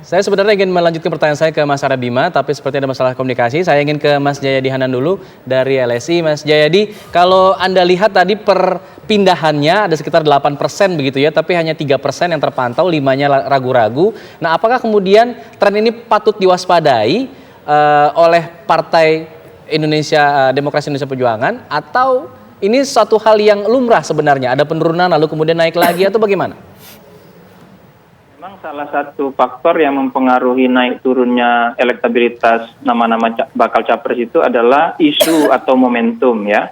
Saya sebenarnya ingin melanjutkan pertanyaan saya ke Mas Arya Bima, tapi seperti ada masalah komunikasi, saya ingin ke Mas Jayadi Hanan dulu dari LSI. Mas Jayadi, kalau Anda lihat tadi perpindahannya ada sekitar 8% begitu ya, tapi hanya 3% yang terpantau, 5-nya ragu-ragu. Nah, apakah kemudian tren ini patut diwaspadai oleh Partai Indonesia Demokrasi Indonesia Perjuangan, atau ini suatu hal yang lumrah sebenarnya, ada penurunan lalu kemudian naik lagi, atau bagaimana? Memang salah satu faktor yang mempengaruhi naik turunnya elektabilitas nama-nama bakal capres itu adalah isu atau momentum ya.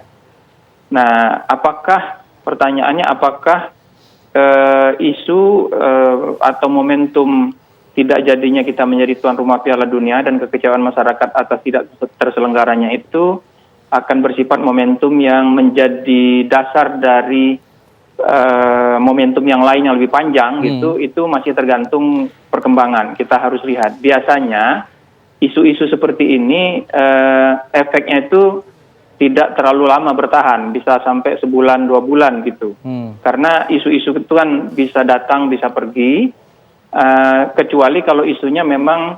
Nah, pertanyaannya apakah isu atau momentum tidak jadinya kita menjadi tuan rumah Piala Dunia dan kekecewaan masyarakat atas tidak terselenggaranya itu akan bersifat momentum yang menjadi dasar dari momentum yang lain yang lebih panjang gitu, itu masih tergantung perkembangan. Kita harus lihat. Biasanya isu-isu seperti ini efeknya itu tidak terlalu lama bertahan, bisa sampai sebulan 2 bulan gitu. Karena isu-isu itu kan bisa datang bisa pergi, kecuali kalau isunya memang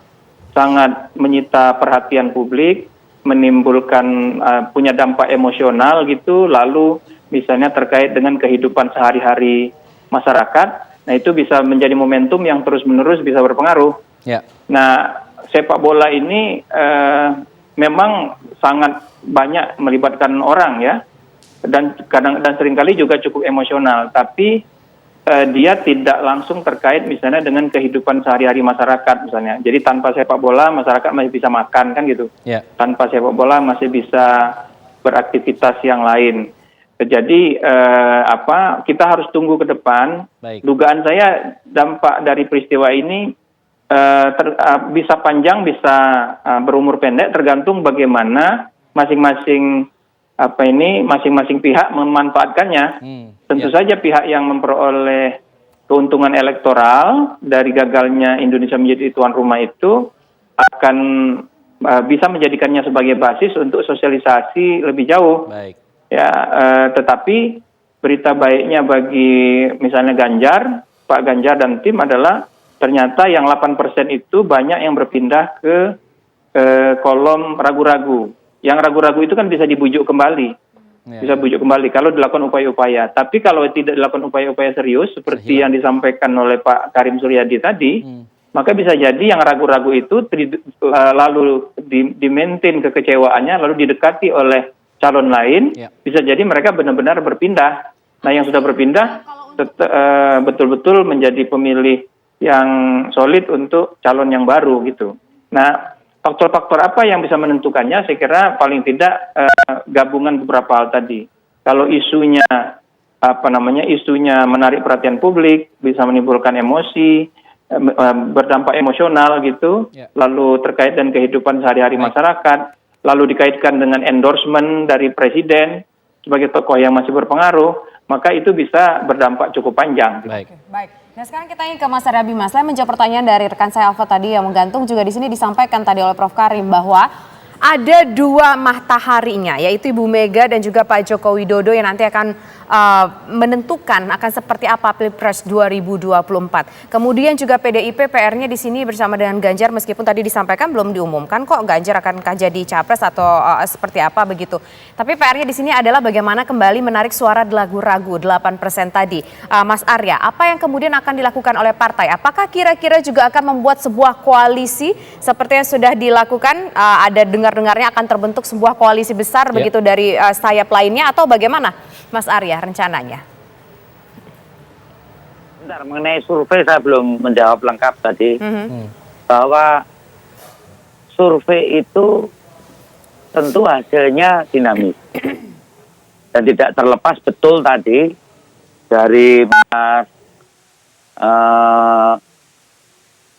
sangat menyita perhatian publik, menimbulkan punya dampak emosional gitu, lalu misalnya terkait dengan kehidupan sehari-hari masyarakat, nah itu bisa menjadi momentum yang terus-menerus bisa berpengaruh. Ya. Nah, sepak bola ini memang sangat banyak melibatkan orang ya, dan seringkali juga cukup emosional, tapi dia tidak langsung terkait misalnya dengan kehidupan sehari-hari masyarakat misalnya. Jadi tanpa sepak bola masyarakat masih bisa makan kan gitu. Ya. Tanpa sepak bola masih bisa beraktivitas yang lain. Jadi kita harus tunggu ke depan. Baik. Dugaan saya dampak dari peristiwa ini bisa panjang, bisa berumur pendek, tergantung bagaimana masing-masing pihak memanfaatkannya. Tentu saja pihak yang memperoleh keuntungan elektoral dari gagalnya Indonesia menjadi tuan rumah itu akan bisa menjadikannya sebagai basis untuk sosialisasi lebih jauh. Baik. Ya, tetapi berita baiknya bagi misalnya Pak Ganjar dan tim adalah ternyata yang 8% itu banyak yang berpindah ke kolom ragu-ragu. Yang ragu-ragu itu kan bisa dibujuk kembali, bisa bujuk kembali kalau dilakukan upaya-upaya. Tapi kalau tidak dilakukan upaya-upaya serius seperti yang disampaikan oleh Pak Karim Suryadi tadi, maka bisa jadi yang ragu-ragu itu lalu di-maintain kekecewaannya, lalu didekati oleh calon lain, bisa jadi mereka benar-benar berpindah. Nah, yang sudah berpindah betul-betul menjadi pemilih yang solid untuk calon yang baru gitu. Nah, faktor-faktor apa yang bisa menentukannya? Saya kira paling tidak gabungan beberapa hal tadi. Kalau isunya isunya menarik perhatian publik, bisa menimbulkan emosi, berdampak emosional gitu, lalu terkait dengan kehidupan sehari-hari masyarakat, lalu dikaitkan dengan endorsement dari presiden sebagai tokoh yang masih berpengaruh, maka itu bisa berdampak cukup panjang. Baik. Nah, sekarang kita ingin ke Mas Arya Bima. Saya menjawab pertanyaan dari rekan saya Alfa tadi yang menggantung, juga di sini disampaikan tadi oleh Prof. Karim bahwa ada 2 mataharinya, yaitu Ibu Mega dan juga Pak Joko Widodo yang nanti akan menentukan akan seperti apa Pilpres 2024. Kemudian juga PDIP PR-nya di sini bersama dengan Ganjar, meskipun tadi disampaikan belum diumumkan kok Ganjar akankah jadi capres atau seperti apa begitu. Tapi PR-nya di sini adalah bagaimana kembali menarik suara ragu-ragu 8% tadi. Mas Arya, apa yang kemudian akan dilakukan oleh partai? Apakah kira-kira juga akan membuat sebuah koalisi seperti yang sudah dilakukan? Ada dengar-dengarnya akan terbentuk sebuah koalisi besar begitu dari sayap lainnya, atau bagaimana Mas Arya rencananya? Bentar, mengenai survei saya belum menjawab lengkap tadi. Bahwa survei itu tentu hasilnya dinamis. Dan tidak terlepas betul tadi dari Mas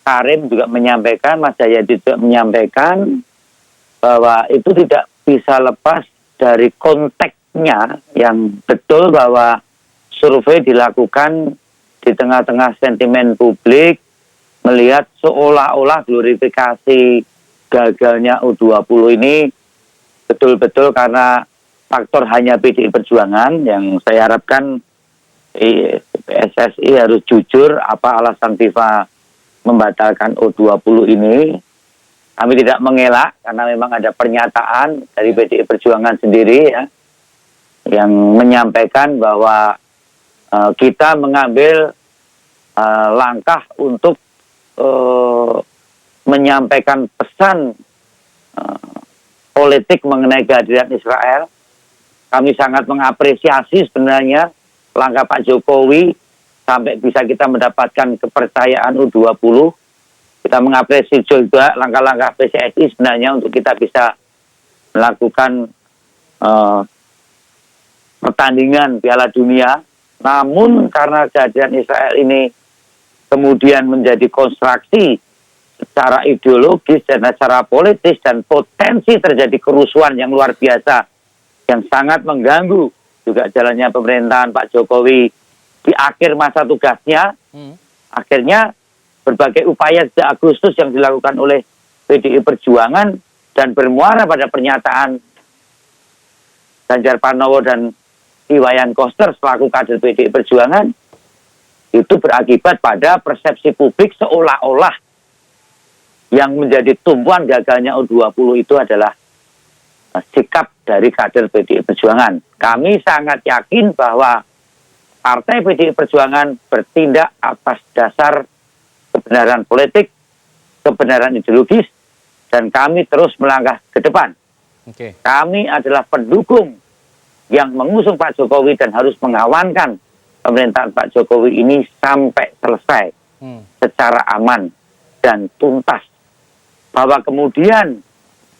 Karim juga menyampaikan, Mas Jayadi juga menyampaikan bahwa itu tidak bisa lepas dari konteksnya yang betul, bahwa survei dilakukan di tengah-tengah sentimen publik melihat seolah-olah glorifikasi gagalnya U20 ini betul-betul karena faktor hanya PDI Perjuangan, yang saya harapkan PSSI harus jujur apa alasan FIFA membatalkan U20 ini. Kami tidak mengelak karena memang ada pernyataan dari PDI Perjuangan sendiri ya, yang menyampaikan bahwa kita mengambil langkah untuk menyampaikan pesan politik mengenai kehadiran Israel. Kami sangat mengapresiasi sebenarnya langkah Pak Jokowi sampai bisa kita mendapatkan kepercayaan U20. Kita mengapresiasi juga langkah-langkah PSSI sebenarnya untuk kita bisa melakukan pertandingan Piala Dunia. Namun karena kehadiran Israel ini kemudian menjadi konstruksi secara ideologis dan secara politis dan potensi terjadi kerusuhan yang luar biasa yang sangat mengganggu juga jalannya pemerintahan Pak Jokowi di akhir masa tugasnya. Akhirnya berbagai upaya sejak Agustus yang dilakukan oleh PDI Perjuangan dan bermuara pada pernyataan Ganjar Pranowo dan Iwayan Koster selaku kader PDI Perjuangan itu berakibat pada persepsi publik seolah-olah yang menjadi tumpuan gagalnya U20 itu adalah sikap dari kader PDI Perjuangan. Kami sangat yakin bahwa Partai PDI Perjuangan bertindak atas dasar kebenaran politik, kebenaran ideologis, dan kami terus melangkah ke depan. Kami adalah pendukung yang mengusung Pak Jokowi dan harus mengawankan pemerintahan Pak Jokowi ini sampai selesai secara aman dan tuntas. Bahwa kemudian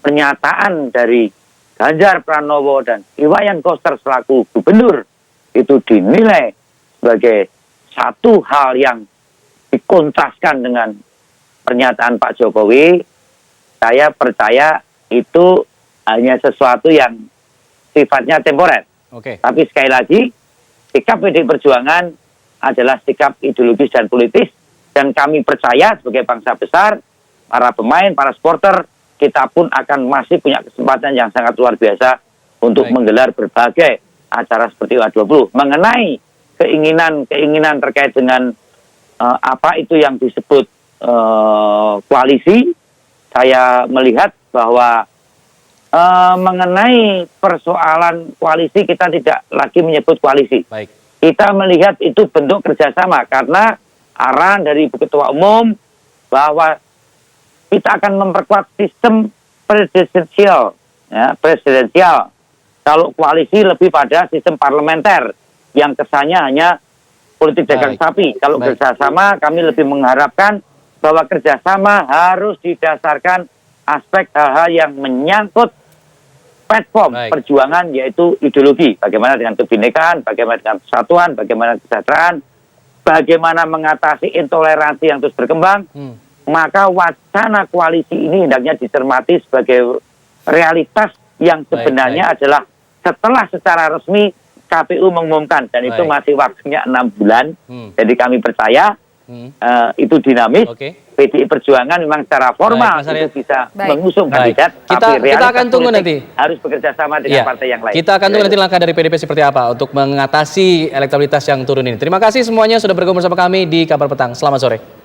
pernyataan dari Ganjar Pranowo dan Iwayan Koster selaku gubernur itu dinilai sebagai satu hal yang dikontraskan dengan pernyataan Pak Jokowi. Saya percaya itu hanya sesuatu yang sifatnya temporer. Tapi sekali lagi, sikap PDI Perjuangan adalah sikap ideologis dan politis, dan kami percaya sebagai bangsa besar, para pemain, para supporter, kita pun akan masih punya kesempatan yang sangat luar biasa untuk menggelar berbagai acara seperti U20. Mengenai keinginan terkait dengan apa itu yang disebut koalisi, saya melihat bahwa mengenai persoalan koalisi kita tidak lagi menyebut koalisi. Kita melihat itu bentuk kerjasama karena arahan dari Ibu Ketua Umum bahwa kita akan memperkuat sistem presidensial, ya, presidensial. Kalau koalisi lebih pada sistem parlementer yang kesannya hanya politik dagang sapi. Kalau kerjasama, kami lebih mengharapkan bahwa kerjasama harus didasarkan aspek hal-hal yang menyangkut platform perjuangan, yaitu ideologi. Bagaimana dengan kebinekaan, bagaimana dengan persatuan, bagaimana kesejahteraan, bagaimana mengatasi intoleransi yang terus berkembang. Maka wacana koalisi ini hendaknya dicermati sebagai realitas yang sebenarnya adalah setelah secara resmi KPU mengumumkan, dan itu masih waktunya 6 bulan. Jadi kami percaya itu dinamis. PDI Perjuangan memang secara formal itu bisa mengusung kandidat, tapi kita akan tunggu nanti harus bekerja sama dengan partai yang lain. Kita akan tunggu nanti langkah dari PDIP seperti apa untuk mengatasi elektabilitas yang turun ini. Terima kasih semuanya sudah bergabung bersama kami di Kabar Petang. Selamat sore.